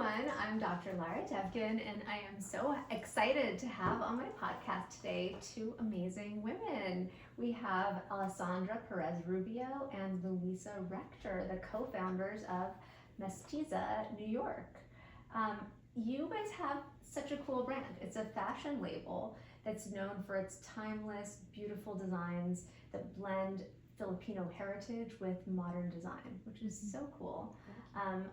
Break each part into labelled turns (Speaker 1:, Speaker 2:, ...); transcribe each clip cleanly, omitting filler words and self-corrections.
Speaker 1: everyone. I'm Dr. Lara Devgan, and I am so excited to have on my podcast today two amazing women. We have Alessandra Perez-Rubio and Louisa Rechter, the co-founders of Mestiza New York. You guys have such a cool brand. It's a fashion label that's known for its timeless, beautiful designs that blend Filipino heritage with modern design, which is so cool.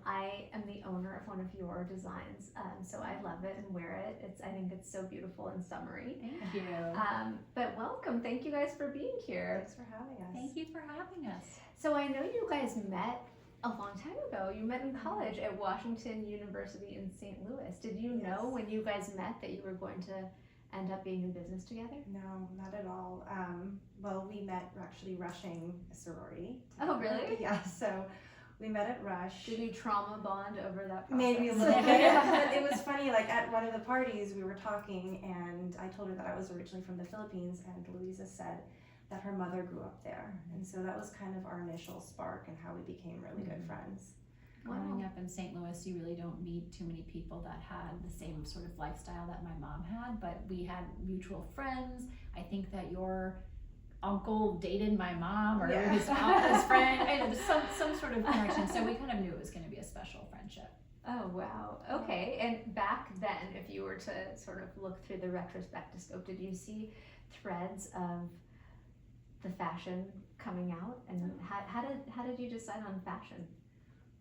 Speaker 1: I am the owner of one of your designs, so I love it and wear it. I think it's so beautiful and summery.
Speaker 2: Thank you.
Speaker 1: But welcome, thank you guys for being here.
Speaker 3: Thanks for having us.
Speaker 2: Thank you for having us.
Speaker 1: So I know you guys met a long time ago. You met in college at Washington University in St. Louis. Did you know when you guys met that you were going to end up being in business together?
Speaker 3: No, not at all. Well, we met actually rushing a sorority.
Speaker 1: Oh, really?
Speaker 3: Yeah, so we met at Rush.
Speaker 1: Did you trauma bond over that process?
Speaker 3: Maybe a little bit. But it was funny, like at one of the parties we were talking and I told her that I was originally from the Philippines, and Louisa said that her mother grew up there. And so that was kind of our initial spark and how we became really good friends.
Speaker 2: Growing up in St. Louis, you really don't meet too many people that had the same sort of lifestyle that my mom had, but we had mutual friends. I think that your uncle dated my mom, or his uncle's friend. I know, there's some sort of connection, so we kind of knew it was going to be a special friendship.
Speaker 1: Oh, wow. Okay. And back then, if you were to sort of look through the retrospectoscope, did you see threads of the fashion coming out? And how did you decide on fashion?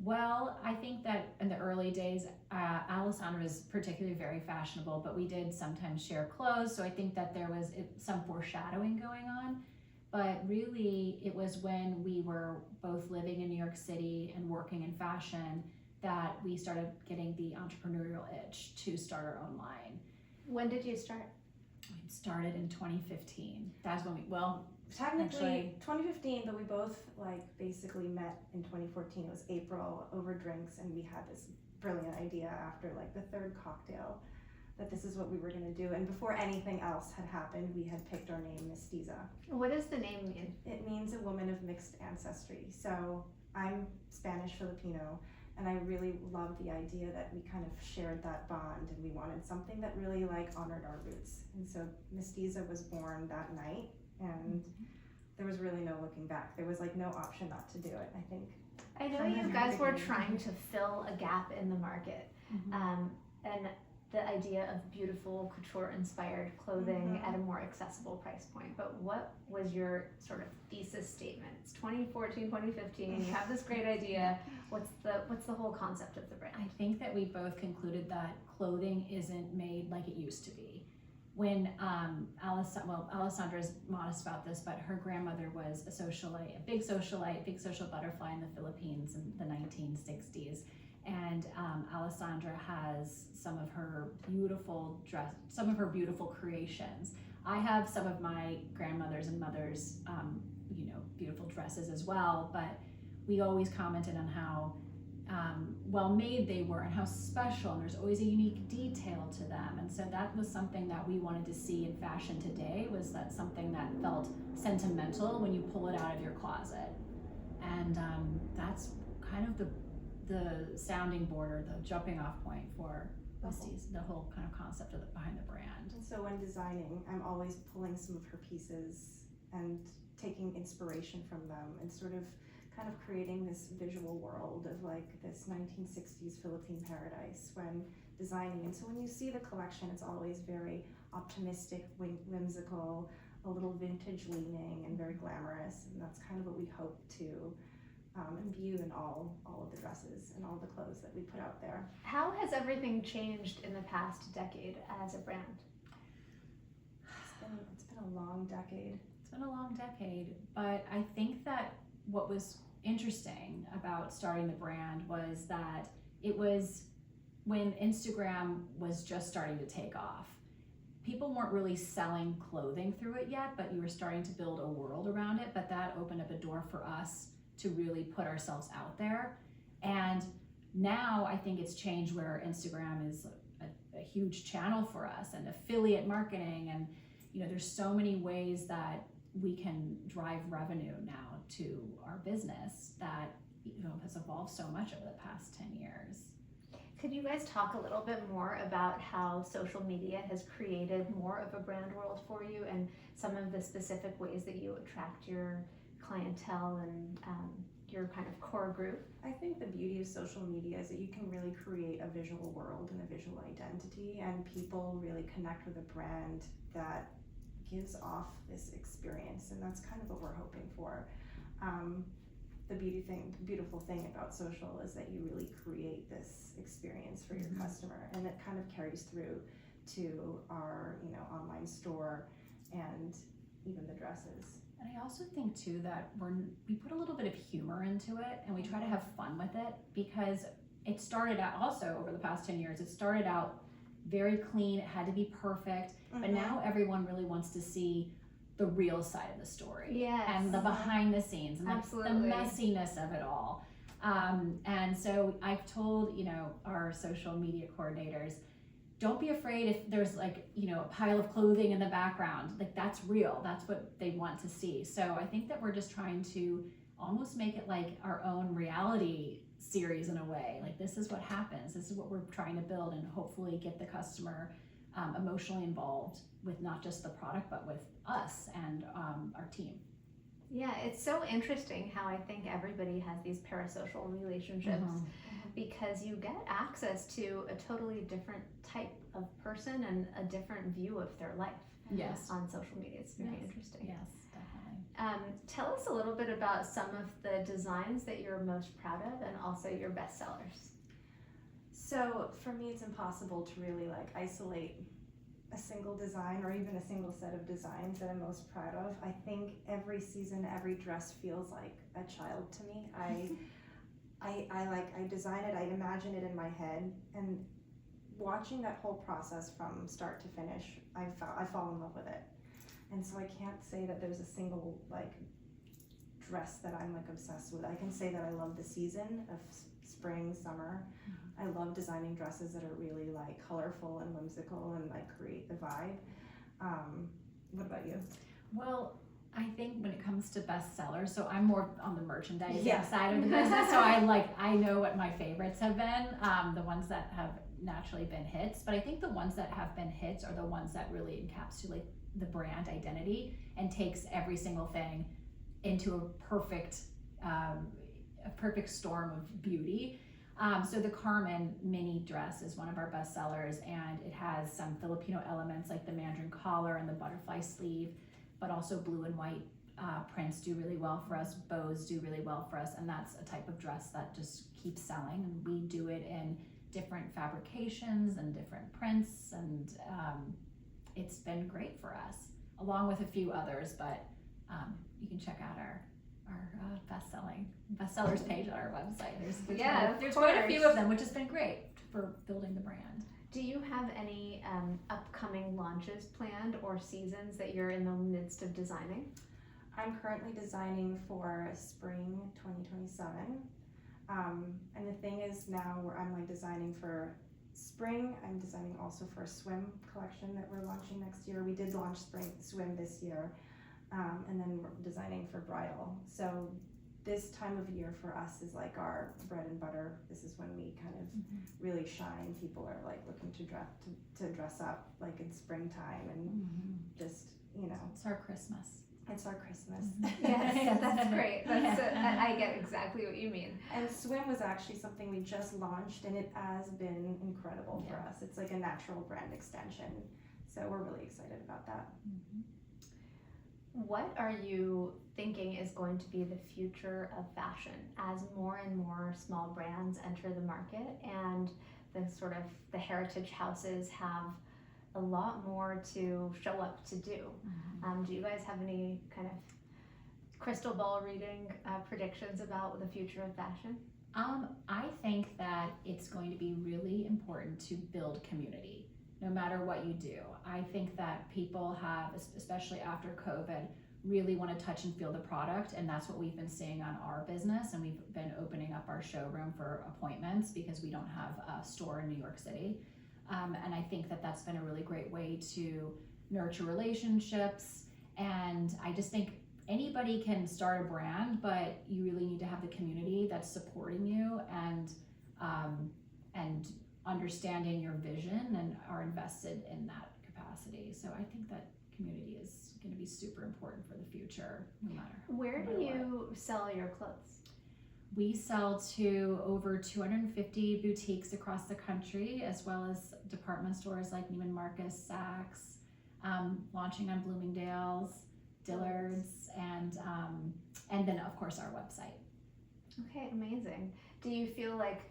Speaker 2: Well, I think that in the early days, Alessandra was particularly very fashionable, but we did sometimes share clothes, so I think that there was some foreshadowing going on. But really, it was when we were both living in New York City and working in fashion that we started getting the entrepreneurial itch to start our own line.
Speaker 1: When did you start?
Speaker 2: We started in 2015. That's when
Speaker 3: Technically, 2015, but we both basically met in 2014. It was April over drinks, and we had this brilliant idea after the third cocktail that this is what we were going to do. And before anything else had happened, we had picked our name, Mestiza.
Speaker 1: What does the name mean?
Speaker 3: It means a woman of mixed ancestry. So I'm Spanish Filipino, and I really loved the idea that we kind of shared that bond, and we wanted something that really honored our roots. And so Mestiza was born that night. And there was really no looking back. There was no option not to do it, I think.
Speaker 1: I know you guys were trying to fill a gap in the market. And the idea of beautiful couture-inspired clothing at a more accessible price point. But what was your sort of thesis statement? It's 2014, 2015, you have this great idea. What's the whole concept of the brand?
Speaker 2: I think that we both concluded that clothing isn't made like it used to be. When Alessandra is modest about this, but her grandmother was a socialite, big social butterfly in the Philippines in the 1960s. And Alessandra has some of her beautiful creations. I have some of my grandmother's and mother's, beautiful dresses as well, but we always commented on how well made they were and how special, and there's always a unique detail to them. And so that was something that we wanted to see in fashion today, was that something that felt sentimental when you pull it out of your closet. And that's kind of the sounding board, or the jumping off point for the whole kind of concept behind the brand.
Speaker 3: And so when designing, I'm always pulling some of her pieces and taking inspiration from them, and sort of kind of creating this visual world of this 1960s Philippine paradise when designing. And so when you see the collection, it's always very optimistic, whimsical, a little vintage leaning, and very glamorous. And that's kind of what we hope to imbue in all of the dresses and all the clothes that we put out there.
Speaker 1: How has everything changed in the past decade as a brand?
Speaker 3: It's been a long decade.
Speaker 2: It's been a long decade, but I think that what was interesting about starting the brand was that it was when Instagram was just starting to take off. People weren't really selling clothing through it yet, but you were starting to build a world around it. But that opened up a door for us to really put ourselves out there. And now I think it's changed, where Instagram is a huge channel for us, and affiliate marketing, and there's so many ways that we can drive revenue now to our business that has evolved so much over the past 10 years.
Speaker 1: Could you guys talk a little bit more about how social media has created more of a brand world for you and some of the specific ways that you attract your clientele and your kind of core group?
Speaker 3: I think the beauty of social media is that you can really create a visual world and a visual identity, and people really connect with a brand that gives off this experience, and that's kind of what we're hoping for. The beautiful thing about social is that you really create this experience for your customer, and it kind of carries through to our, online store and even the dresses.
Speaker 2: And I also think too that we put a little bit of humor into it, and we try to have fun with it, because it started out also over the past 10 years, it started out very clean, it had to be perfect, but now everyone really wants to see the real side of the story.
Speaker 1: Yes.
Speaker 2: And the behind the scenes and the messiness of it all. And so I've told, our social media coordinators, don't be afraid if there's a pile of clothing in the background. Like, that's real. That's what they want to see. So I think that we're just trying to almost make it like our own reality series in a way. Like, this is what happens. This is what we're trying to build, and hopefully get the customer emotionally involved with not just the product, but with us and our team.
Speaker 1: Yeah, it's so interesting how I think everybody has these parasocial relationships because you get access to a totally different type of person and a different view of their life.
Speaker 2: Yes.
Speaker 1: On social media. It's very interesting.
Speaker 2: Yes, definitely.
Speaker 1: Tell us a little bit about some of the designs that you're most proud of and also your best sellers.
Speaker 3: So for me, it's impossible to really isolate a single design or even a single set of designs that I'm most proud of. I think every season, every dress feels like a child to me. I design it, I imagine it in my head, and watching that whole process from start to finish, I fall in love with it. And so I can't say that there's a single dress that I'm obsessed with. I can say that I love the season of spring, summer. I love designing dresses that are really colorful and whimsical and create the vibe. What about you?
Speaker 2: Well, I think when it comes to bestsellers, so I'm more on the merchandising
Speaker 3: Yeah.
Speaker 2: side of the business. So I know what my favorites have been, the ones that have naturally been hits. But I think the ones that have been hits are the ones that really encapsulate the brand identity and takes every single thing into a perfect storm of beauty. So the Carmen mini dress is one of our best sellers, and it has some Filipino elements like the mandarin collar and the butterfly sleeve, but also blue and white prints do really well for us, bows do really well for us, and that's a type of dress that just keeps selling, and we do it in different fabrications and different prints, and it's been great for us, along with a few others, but you can check out our bestsellers page on our website. There's quite a few of them, which has been great for building the brand.
Speaker 1: Do you have any upcoming launches planned or seasons that you're in the midst of designing?
Speaker 3: I'm currently designing for spring 2027. And the thing is, now where I'm designing for spring, I'm designing also for a swim collection that we're launching next year. We did launch spring swim this year. And then we're designing for bridal. So this time of year for us is our bread and butter. This is when we kind of really shine. People are looking to dress up in springtime and just,
Speaker 2: It's our Christmas.
Speaker 3: It's our Christmas.
Speaker 1: Yes, that's great. I get exactly what you mean.
Speaker 3: And swim was actually something we just launched, and it has been incredible for us. It's a natural brand extension. So we're really excited about that.
Speaker 1: What are you thinking is going to be the future of fashion as more and more small brands enter the market and the heritage houses have a lot more to show up to do? Do you guys have any kind of crystal ball reading predictions about the future of fashion?
Speaker 2: I think that it's going to be really important to build community, no matter what you do. I think that people have, especially after COVID, really want to touch and feel the product, and that's what we've been seeing on our business, and we've been opening up our showroom for appointments because we don't have a store in New York City. And I think that that's been a really great way to nurture relationships, and I just think anybody can start a brand, but you really need to have the community that's supporting you and understanding your vision and are invested in that capacity. So I think that community is going to be super important for the future, no matter.
Speaker 1: Where
Speaker 2: no
Speaker 1: do
Speaker 2: matter what.
Speaker 1: you sell your clothes?
Speaker 2: We sell to over 250 boutiques across the country, as well as department stores like Neiman Marcus, Saks, launching on Bloomingdale's, Dillard's, and then of course our website.
Speaker 1: Okay, amazing. Do you feel like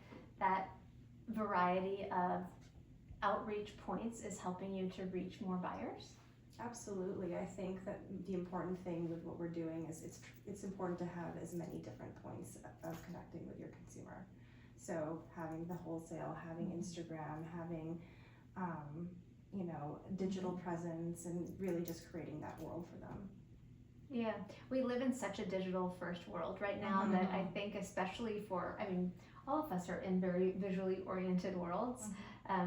Speaker 1: that variety of outreach points is helping you to reach more buyers?
Speaker 3: Absolutely. I think that the important thing with what we're doing is it's important to have as many different points of connecting with your consumer. So having the wholesale, having Instagram, having digital presence, and really just creating that world for them.
Speaker 1: Yeah, we live in such a digital first world right now that I think especially for, all of us are in very visually oriented worlds,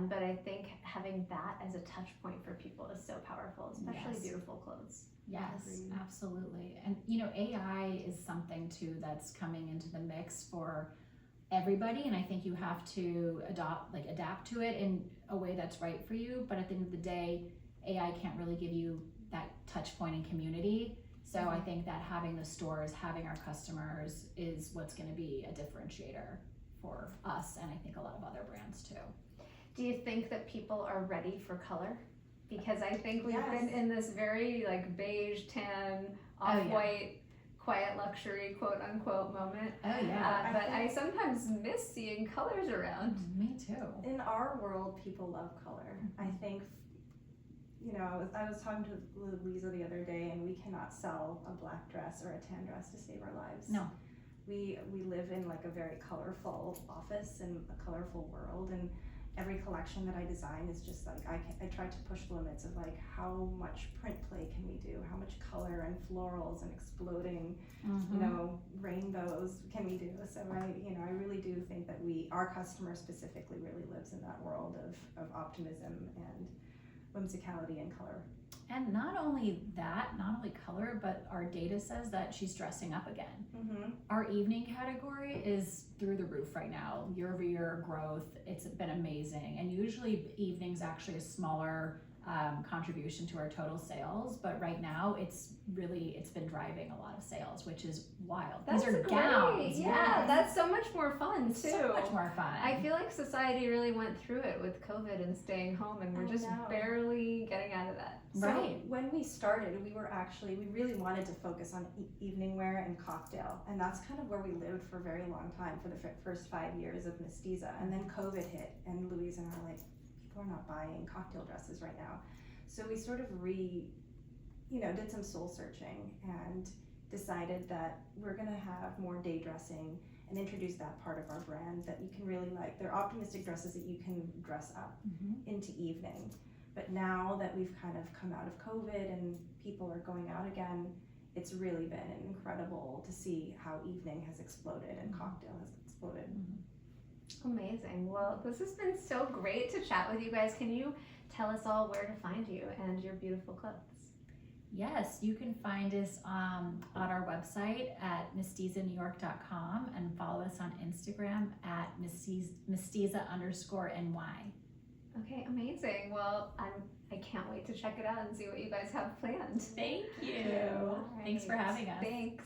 Speaker 1: but I think having that as a touch point for people is so powerful, especially
Speaker 2: Yes.
Speaker 1: beautiful clothes.
Speaker 2: Yes,
Speaker 3: Agreed.
Speaker 2: absolutely. And AI is something too that's coming into the mix for everybody, and I think you have to adapt to it in a way that's right for you. But at the end of the day, AI can't really give you that touch point in community. So I think that having the stores, having our customers is what's going to be a differentiator for us, and I think a lot of other brands too.
Speaker 1: Do you think that people are ready for color? Because I think we've
Speaker 3: Yes.
Speaker 1: been in this very beige, tan,
Speaker 2: Oh, yeah.
Speaker 1: off-white, quiet luxury, quote unquote moment.
Speaker 2: Oh yeah,
Speaker 1: But I sometimes miss seeing colors around.
Speaker 2: me too.
Speaker 3: In our world, people love color. I think, I was talking to Louisa the other day, and we cannot sell a black dress or a tan dress to save our lives.
Speaker 2: No.
Speaker 3: We live in a very colorful office and a colorful world, and every collection that I design is just I try to push the limits of how much print play can we do, how much color and florals and exploding rainbows can we do. So I really do think that our customer specifically really lives in that world of optimism and whimsicality and color.
Speaker 2: And not only color, but our data says that she's dressing up again. Our evening category is through the roof right now. Year-over-year growth, it's been amazing. And usually evening's actually a smaller contribution to our total sales, but right now it's been driving a lot of sales, which is wild.
Speaker 1: That's
Speaker 2: These are
Speaker 1: great.
Speaker 2: gowns.
Speaker 1: Yeah,
Speaker 2: yes.
Speaker 1: that's so much more fun too.
Speaker 2: So much more fun.
Speaker 1: I feel like society really went through it with COVID and staying home, and we're
Speaker 3: I
Speaker 1: just
Speaker 3: know.
Speaker 1: barely getting out of that.
Speaker 2: Right.
Speaker 3: So when we started, we really wanted to focus on evening wear and cocktail, and that's kind of where we lived for a very long time, for the first 5 years of Mestiza. And then COVID hit, and Louisa and I were like, people are not buying cocktail dresses right now. So we sort of did some soul searching and decided that we're gonna have more day dressing and introduce that part of our brand that you can really like. They're optimistic dresses that you can dress up into evening. But now that we've kind of come out of COVID and people are going out again, it's really been incredible to see how evening has exploded and cocktail has exploded.
Speaker 1: Amazing. Well, this has been so great to chat with you guys. Can you tell us all where to find you and your beautiful clothes?
Speaker 2: Yes, you can find us on our website at mestizanewyork.com and follow us on Instagram at Mestiza_NY.
Speaker 1: Okay, amazing. Well, I can't wait to check it out and see what you guys have planned.
Speaker 2: Thank you.
Speaker 1: All
Speaker 2: Thanks for
Speaker 1: right.
Speaker 2: having us.
Speaker 1: Thanks.